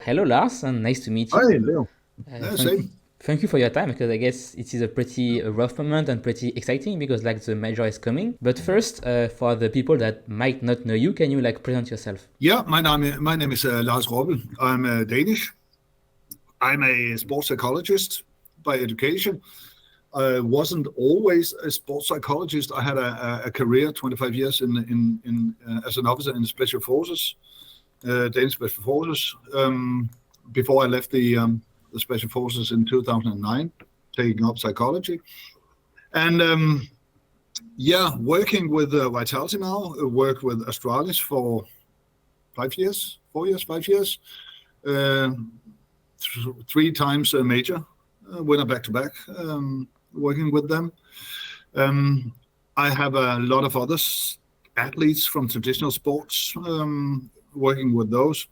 Hello, Lars, and nice to meet you. Hi, Leo. Uh, Yeah, thank, same. thank you for your time because I guess it is a pretty rough moment and pretty exciting because like the major is coming. But first, for the people that might not know you, can you like present yourself? Yeah, my name is Lars Robl. I'm Danish. I'm a sports psychologist by education. I wasn't always a sports psychologist. I had a career, 25 years in as an officer in the special forces, Danish special forces. Before I left the special forces in 2009, taking up psychology, and yeah, working with Vitality now. Worked with Astralis for 5 years, 4 years, 5 years. Uh, 3 times a major winner back to back, working with them. I have a lot of other athletes from traditional sports, working with those.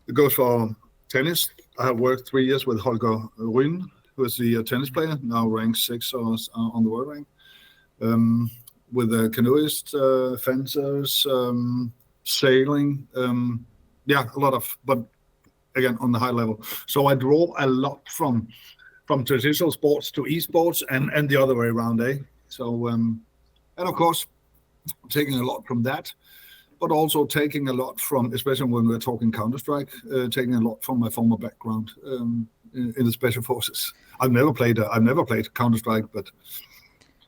It goes for tennis. I have worked 3 years with Holger Rune, who is the tennis player, now ranked sixth on the world rank. With canoeists, fencers, sailing. Yeah, a lot of, but again on the high level. So I draw a lot from traditional sports to esports and the other way around, eh? So and of course taking a lot from that, but also taking a lot from, especially when we're talking Counter Strike, taking a lot from my former background in the special forces. I've never played Counter Strike, but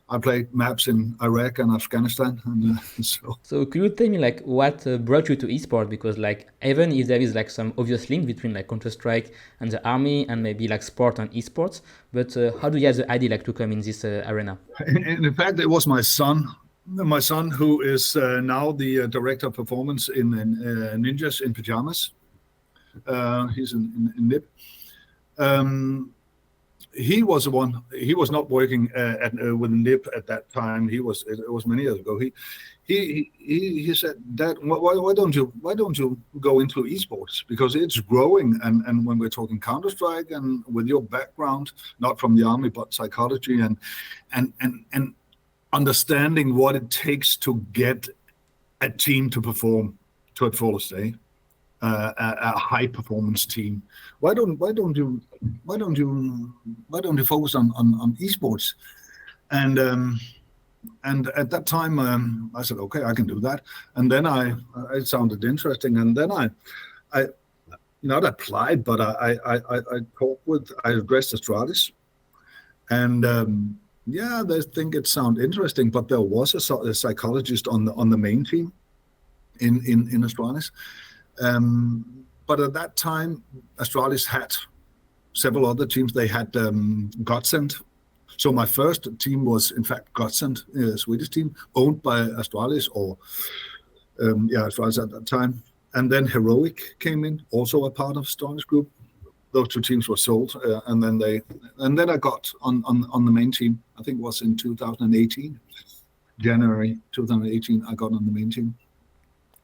I played maps in Iraq and Afghanistan, and so So could you tell me like what brought you to esport? Because like even if there is like some obvious link between like Counter Strike and the army and maybe like sport and esports, but how do you have the idea like to come in this arena? in fact, it was my son who is now the director of performance in Ninjas in Pajamas. He's in NIP. Um, he was the one. He was not working with NIP at that time. It was many years ago. He said, Dad, why don't you go into esports, because it's growing, and when we're talking Counter Strike and with your background, not from the army but psychology and understanding what it takes to get a team to perform to its fullest, a high performance team. Why don't you focus on esports? And and at that time, I said, okay, I can do that. And then it sounded interesting, and then I not applied, but I talked with, I addressed Astralis, and yeah, they think it sounded interesting, but there was a psychologist on the main team in Astralis. But at that time, Astralis had several other teams. They had Godsend. So my first team was, in fact, Godsend, a Swedish team, owned by Astralis, or yeah, Astralis at that time. And then Heroic came in, also a part of Astralis Group. Those two teams were sold, and then I got on the main team. I think it was in 2018, January 2018. I got on the main team,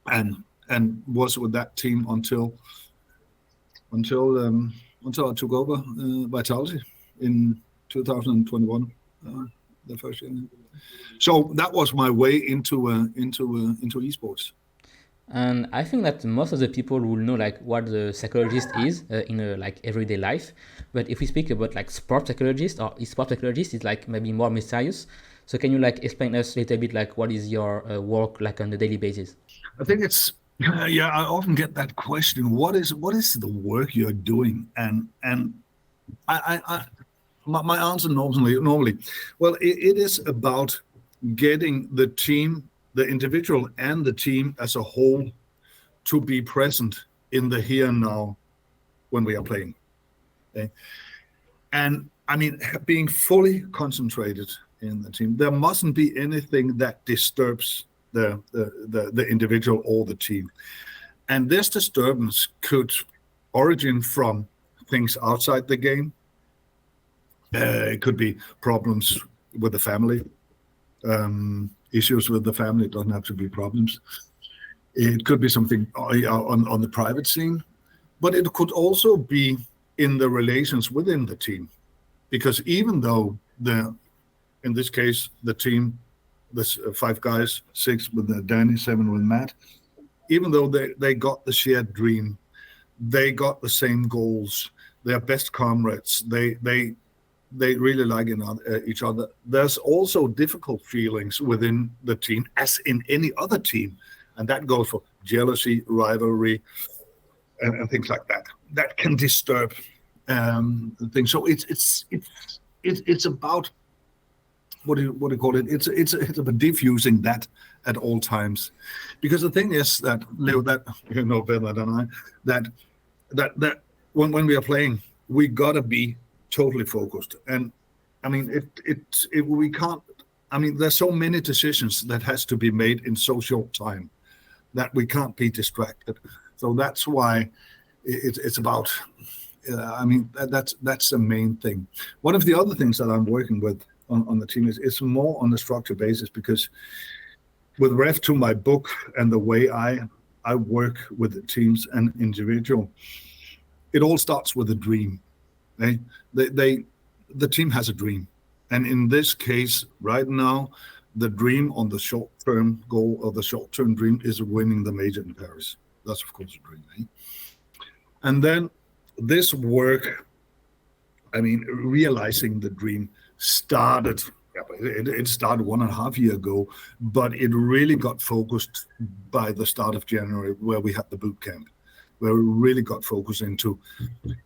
and was with that team until I took over Vitality in 2021, the first year. So that was my way into esports. And I think that most of the people will know like what the psychologist is in a like everyday life. But if we speak about like sport psychologist or sport psychologist, it's like maybe more mysterious. So can you like explain us a little bit like what is your work like on a daily basis? I think it's yeah. I often get that question: what is the work you're doing? And I my answer normally, well, it is about getting the team, the individual, and the team as a whole to be present in the here and now when we are playing. Okay? And I mean, being fully concentrated in the team. There mustn't be anything that disturbs the individual or the team. And this disturbance could origin from things outside the game. It could be problems with the family, issues with the family. It doesn't have to be problems. It could be something on the private scene, but it could also be in the relations within the team. Because even though in this case, the team, this five guys, six with Danny, seven with Matt, even though they got the shared dream, they got the same goals. They're best comrades. They really like each other. There's also difficult feelings within the team, as in any other team, and that goes for jealousy, rivalry, and things like that. That can disturb things. So it's about what do you call it? It's about diffusing that at all times, because the thing is that, Leo, that you know better than I, that when we are playing, we gotta be totally focused. And I mean, we can't. I mean, there's so many decisions that has to be made in so short time that we can't be distracted. So that's why it's about. I mean, that's the main thing. One of the other things that I'm working with on the team is more on a structure basis, because with ref to my book and the way I work with the teams and individual, it all starts with a dream. The team has a dream, and in this case, right now, the dream on the short-term goal or the short-term dream is winning the major in Paris. That's of course a dream. And then this work, I mean, realizing the dream started. It started 1.5 years ago, but it really got focused by the start of January, where we had the boot camp, where we really got focused into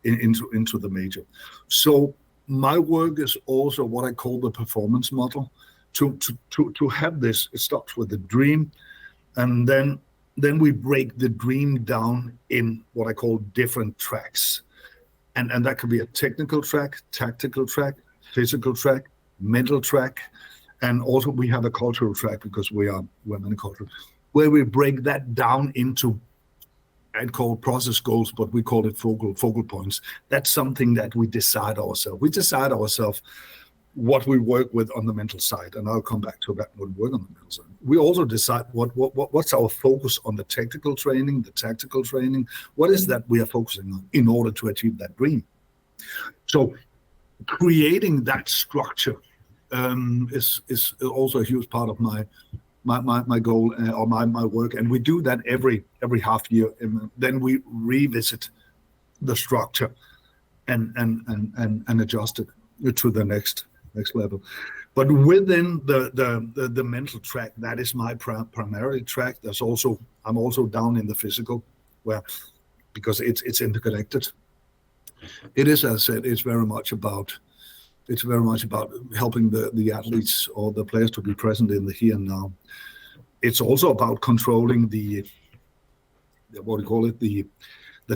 the major. So my work is also what I call the performance model. To have this, it starts with the dream, and then we break the dream down in what I call different tracks, and that could be a technical track, tactical track, physical track, mental track, and also we have a cultural track, because we're cultural, where we break that down into, I'd call process goals, but we call it focal points. That's something that we decide ourselves. We decide ourselves what we work with on the mental side, and I'll come back to that when we work on the mental side. We also decide what's our focus on the technical training, the tactical training. What is that we are focusing on in order to achieve that dream? So creating that structure is also a huge part of my goal or my work, and we do that every half year, and then we revisit the structure and adjust it to the next level. But within the mental track, that is my primary track. I'm also down in the physical, where, because it's interconnected. It is, as I said, it's very much about helping the athletes or the players to be present in the here and now. It's also about controlling the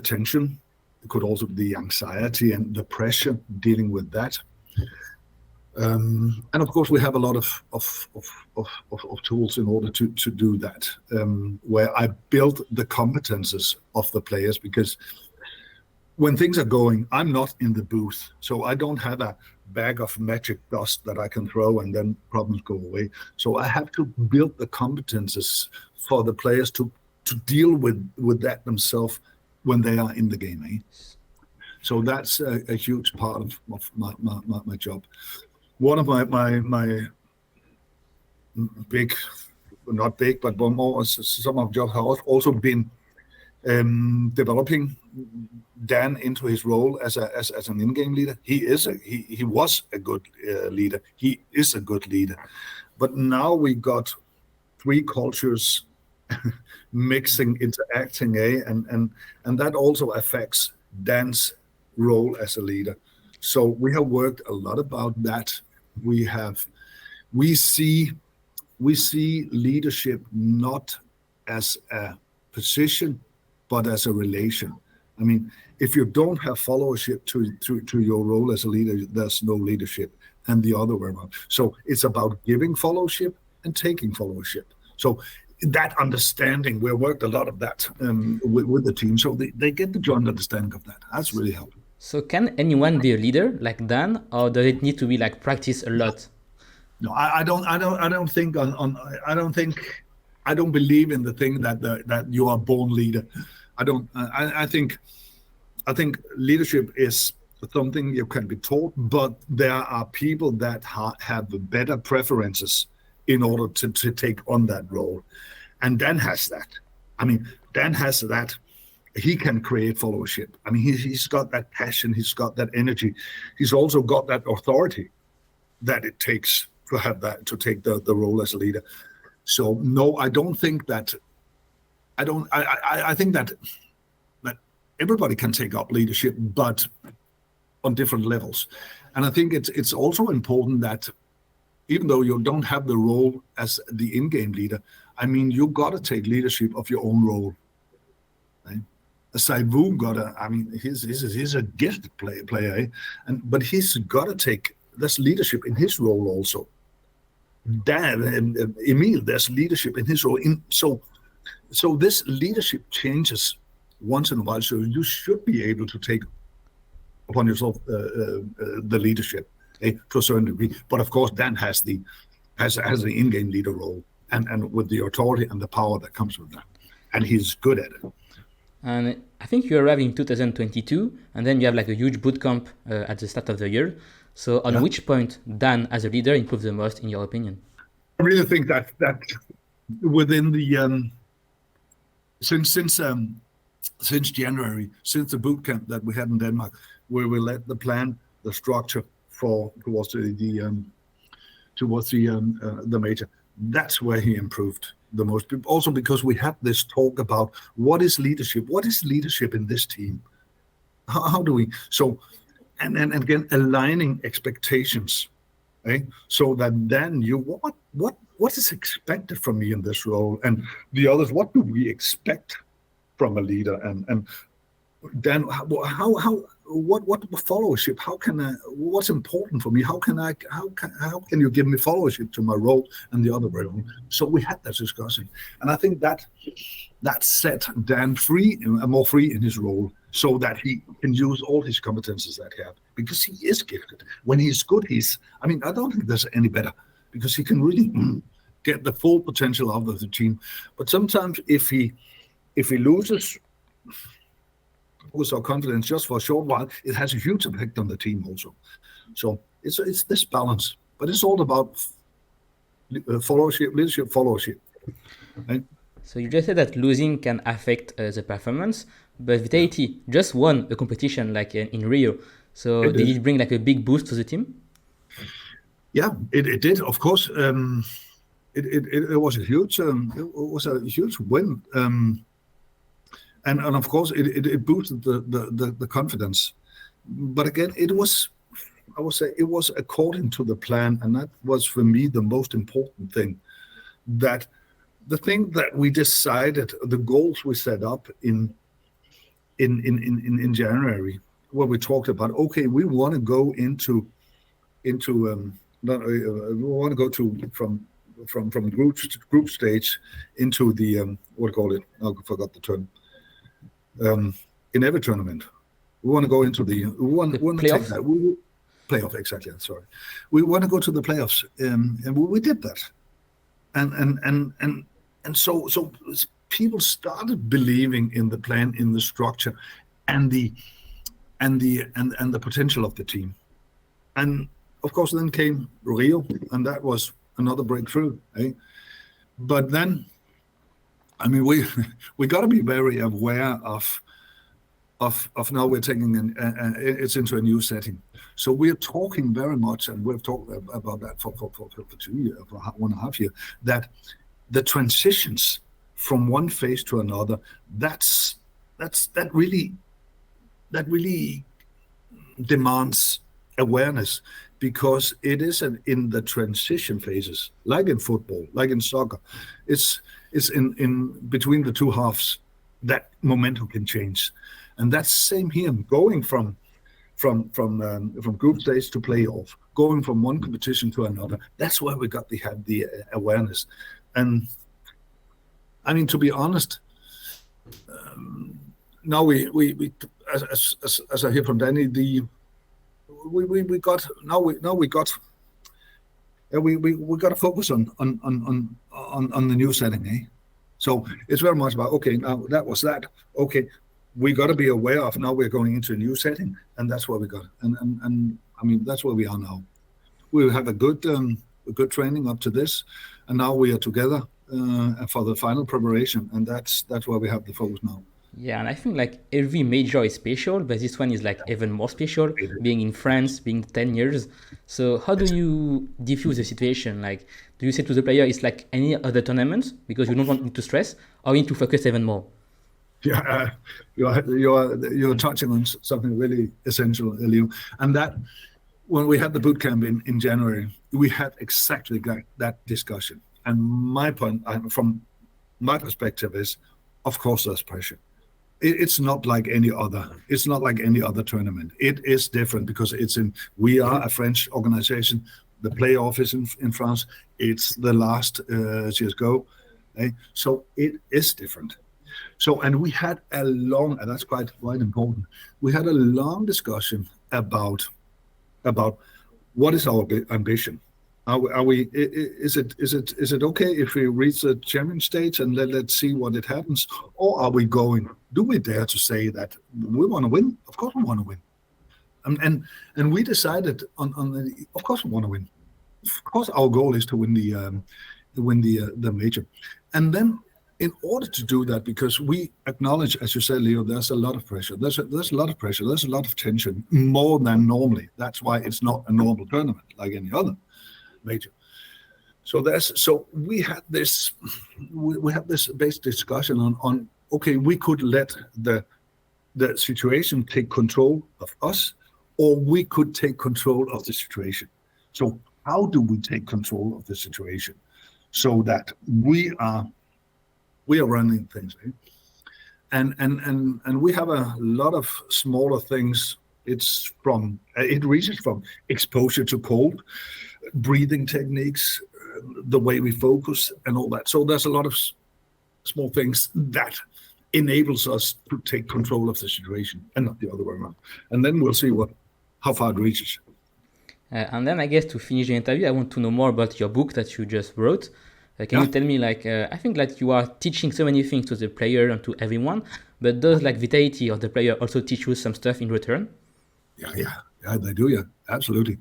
tension. It could also be the anxiety and the pressure, dealing with that. And of course, we have a lot of tools in order to do that, where I build the competences of the players, because when things are going, I'm not in the booth, so I don't have a bag of magic dust that I can throw and then problems go away. So I have to build the competences for the players to deal with that themselves when they are in the game. So that's a huge part of my job. One of my big, not big, but more, some of jobs have also been developing Dan into his role as an in-game leader. He was a good leader. He is a good leader. But now we got 3 cultures mixing, interacting, and that also affects Dan's role as a leader. So we have worked a lot about that. We see leadership not as a position, but as a relation. I mean, if you don't have followership to your role as a leader, there's no leadership, and the other way around. So it's about giving followership and taking followership. So that understanding, we worked a lot of that with the team, so they get the joint understanding of that. That's really helpful. So can anyone be a leader like Dan, or does it need to be like practice a lot? No, I don't think I don't believe in the thing that you are born leader. I think leadership is something you can be taught, but there are people that have better preferences in order to take on that role, and Dan has that. I mean, Dan has that he can create followership. I mean, he's got that passion, he's got that energy, he's also got that authority that it takes to have that, to take the role as a leader. So no, I don't think that. I think that everybody can take up leadership, but on different levels. And I think it's also important that even though you don't have the role as the in-game leader, I mean, you got to take leadership of your own role. Right? ZywOo he's a gifted player, but he's got to take this leadership in his role also. Emil, there's leadership in his role. So this leadership changes once in a while. So you should be able to take upon yourself the leadership to a certain degree. But of course, Dan has the in-game leader role, and with the authority and the power that comes with that, and he's good at it. And I think you arrived in 2022, and then you have like a huge boot camp at the start of the year. So on which point Dan as a leader improved the most, in your opinion? I really think that within the since January, since the boot camp that we had in Denmark, where we let the plan, the structure towards the major, that's where he improved the most. Also because we had this talk about what is leadership in this team, how do we, so and again aligning expectations, right? So that then what is expected from me in this role, and the others, what do we expect from a leader, and then what followership? What's important for me? How can you give me followership to my role and the other role? So we had that discussion, and I think that set Dan more free in his role, so that he can use all his competences that he has, because he is gifted. When he's good, I don't think there's any better, because he can really get the full potential out of the team. But sometimes if he loses our confidence just for a short while, it has a huge effect on the team also. So it's this balance, but it's all about leadership followership. Right? So you just said that losing can affect the performance, but Vitality just won a competition like in Rio. So did it bring like a big boost to the team? Yeah, it did. Of course, it was a huge win. And of course, it boosted the confidence. But again, I would say it was according to the plan, and that was for me the most important thing. That the thing that we decided, the goals we set up in January, where we talked about, okay, we want to go from group stage into the what call it? I forgot the term. In every tournament, we want to go into the playoff. Playoff, exactly. Sorry, we want to go to the playoffs, and we did that, and so people started believing in the plan, in the structure, and the potential of the team, and of course then came Rio, and that was another breakthrough. But then, I mean, we got to be very aware of now we're taking it's into a new setting. So we're talking very much, and we've talked about that for 2 years, for 1.5 years, that the transitions from one phase to another, that really demands awareness, because it isn't in the transition phases, like in football, like in soccer. It's in between the two halves that momentum can change, and that's same here. Going from group stage to playoff, going from one competition to another. That's where we have the awareness, and I mean, to be honest, now we as I hear from Danny, we got to focus on the new setting, So it's very much about, okay, now that was that. Okay, we got to be aware of now we're going into a new setting, and that's where we got. And I mean, that's where we are now. We have a good training up to this, and now we are together for the final preparation, and that's where we have the focus now. Yeah, and I think like every major is special, but this one is like even more special, It is. being in France, being 10 years. So how do you diffuse the situation? Like, do you say to the player it's like any other tournament because you don't want him to stress, or you need to focus even more? Yeah, you're touching on something really essential, Elio, and that when we had the boot camp in January, we had exactly that discussion. And my point, from my perspective, is, of course, there's pressure. It's not like any other. It's not like any other tournament. It is different because it's in. We are a French organization. The playoff is in France. It's the last CS:GO, so it is different. So, and we had a long, and that's quite important. We had a long discussion about what is our ambition. Are we? Is it okay if we reach the champion stage and let's see what it happens, or are we going? Do we dare to say that we want to win? Of course we want to win, and we decided on the. Of course we want to win. Of course our goal is to win the major, and then in order to do that, because we acknowledge, as you said, Leo, there's a lot of pressure. There's a lot of pressure. There's a lot of tension, more than normally. That's why it's not a normal tournament like any other major. So we had this basic discussion on okay, we could let the situation take control of us, or we could take control of the situation. So how do we take control of the situation so that we are running things, eh? And we have a lot of smaller things. It reaches from exposure to cold, breathing techniques, the way we focus, and all that. So there's a lot of small things that enables us to take control of the situation, and not the other way around. And then we'll see how far it reaches. And then I guess to finish the interview, I want to know more about your book that you just wrote. Can you tell me, like, I think like you are teaching so many things to the player and to everyone, but does like vitality of the player also teach you some stuff in return? Yeah, they do, yeah, absolutely.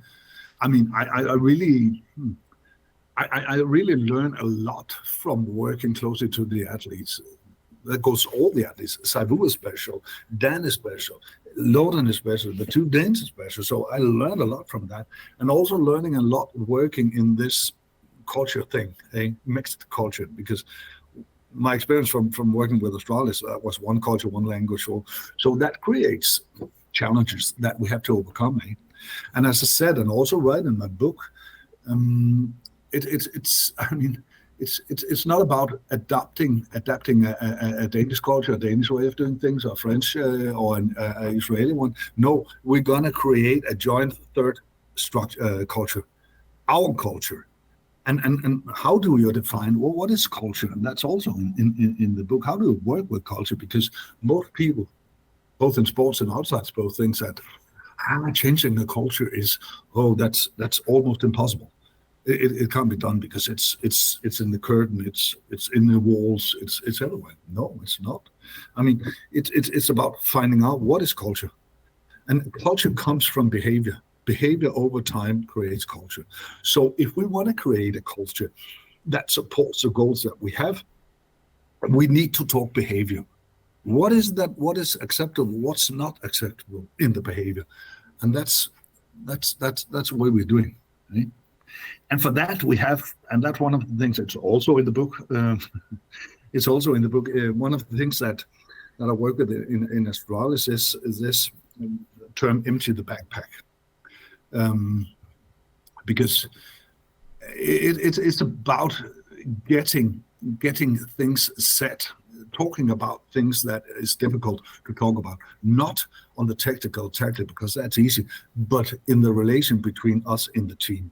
I mean, I really learn a lot from working closely to the athletes. That goes all the athletes. ZywOo is special, Dan is special, Loden is special, the two Danes are special. So I learned a lot from that, and also learning a lot working in this culture thing, a mixed culture, because my experience from working with Australis was one culture, one language, so that creates challenges that we have to overcome. And as I said, and also write in my book, it's not about adapting a Danish culture, a Danish way of doing things, or French or an Israeli one. No, we're gonna create a joint third structure culture, our culture. And how do you define what is culture? And that's also in the book. How do you work with culture? Because most people, both in sports and outside sports, think that changing the culture is that's almost impossible. It can't be done because it's in the curtain, it's in the walls, it's everywhere. No, it's not. I mean, it's about finding out what is culture, and culture comes from behavior. Behavior over time creates culture. So if we want to create a culture that supports the goals that we have, we need to talk behavior. What is that? What is acceptable? What's not acceptable in the behavior? And that's what we're doing. Right? And for that we have, and that's one of the things that's also in the book. It's also in the book. One of the things that I work with in Australis is this term "empty the backpack." Because it's about getting things set, talking about things that is difficult to talk about, not on the technical because that's easy, but in the relation between us in the team.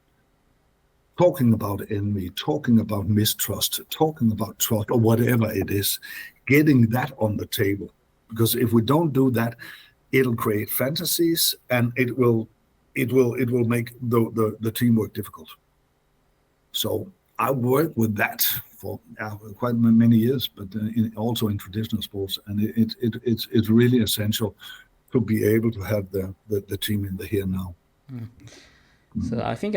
Talking about envy, talking about mistrust, talking about trust, or whatever it is, getting that on the table. Because if we don't do that, it'll create fantasies, and it will make the teamwork difficult. So I worked with that for quite many years, but also in traditional sports, and it's really essential to be able to have the team in the here and now. So I think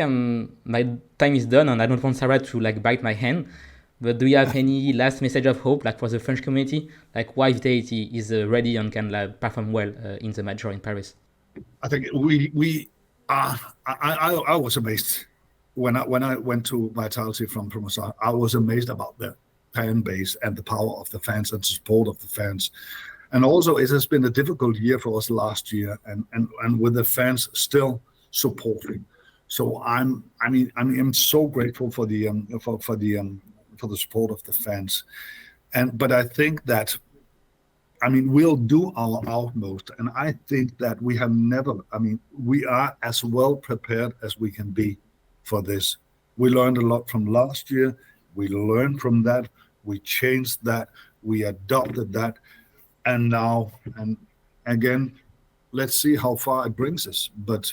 my time is done, and I don't want Sarah to like bite my hand. But do you have any last message of hope, like for the French community, like why Vitality is ready and can like perform well in the major in Paris? I think I was amazed when I went to Vitality from Start. I was amazed about the fan base and the power of the fans and the support of the fans. And also, it has been a difficult year for us last year, and with the fans still supporting. So I'm so grateful for the support of the fans. But I think that, we'll do our utmost, and I think that we are as well prepared as we can be for this. We learned a lot from last year. We learned from that. We changed that. We adopted that. And now, and again, let's see how far it brings us. But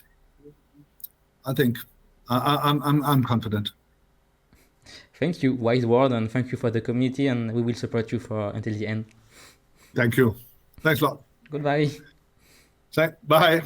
I think I'm confident. Thank you, wise word, and thank you for the community, and we will support you until the end. Thank you. Thanks a lot. Goodbye. Bye.